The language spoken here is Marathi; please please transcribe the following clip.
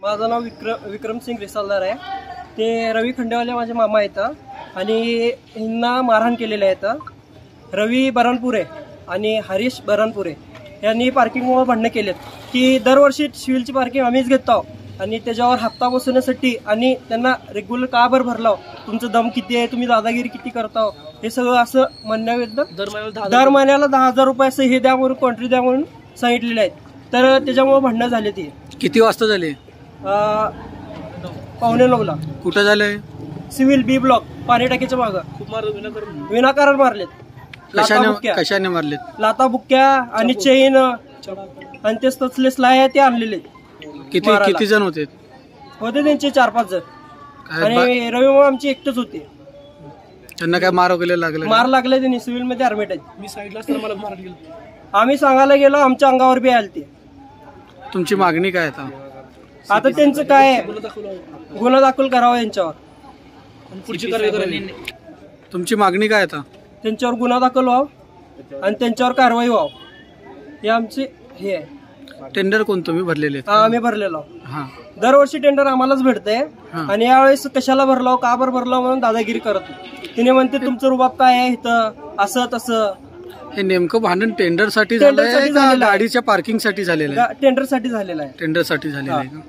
माझं नाव विक्रम सिंग रिसालदार आहे। ते रवी खंडेवाले माझे मामा आहेत आणि यांना मारहाण केलेलं आहे। रवी बरणपुरे आणि हरीश बरणपुरे यांनी पार्किंगमुळे भांडणं केलेत की दरवर्षी सिव्हिलची पार्किंग आम्हीच घेतो आणि त्याच्यावर हप्ता बसवण्यासाठी आणि त्यांना रेग्युलर का बरं भरलाव, तुमचं दम किती आहे, तुम्ही दादागिरी किती करताव, हे सगळं असं म्हणण्याविरुद्ध दर महिन्याला 10,000 रुपये असं हे द्या म्हणून कॉन्ट्री द्या म्हणून सांगितलेले आहेत। तर त्याच्यामुळे भांडणं झाले। ती किती वाजता झाले? 8:45ला। कुठं झालंय? सिव्हिल बी ब्लॉक पाणी टाकीच्या मागं विनाकारण मारलेत। कशाने मारलेत? लाता बुक्क्या आणि चेन आणि ते तसले स्लाय ते आणलेले। किती जण होते त्यांचे 4-5 जण आणि रवी मामा आमची एकटेच होते। त्यांना काय मार वगैरे लागलं? मार लागले त्यांनी सिव्हिल मध्ये ऍडमिट आहेत। मी साईडला असताना मला मार गेलो, आम्ही सांगायला गेलो, आमच्या अंगावर बी आले ते। तुमची मागणी काय आता त्यांचं काय गुन्हा दाखल करावा यांच्यावर, पुढची कारवाई करावी। तुमची मागणी काय आता? त्यांच्यावर गुन्हा दाखल व्हावं आणि त्यांच्यावर कारवाई व्हावं, हे आमचे हे आहे। टेंडर कोण तुम्ही भरलेले? आम्ही भरलेलो। दरवर्षी टेंडर आम्हालाच भेटते आणि यावेळेस कशाला भरलाव, का बरं भरलाव म्हणून दादागिरी करत। तिने म्हणते तुमचं रुबाब काय आहे इथं, असं तसं। हे नेमकं भांडण टेंडर साठी झालं, गाडीच्या पार्किंग साठी झालेलं आहे? टेंडर साठी झालेलं आहे। टेंडर साठी झालेलं आहे का?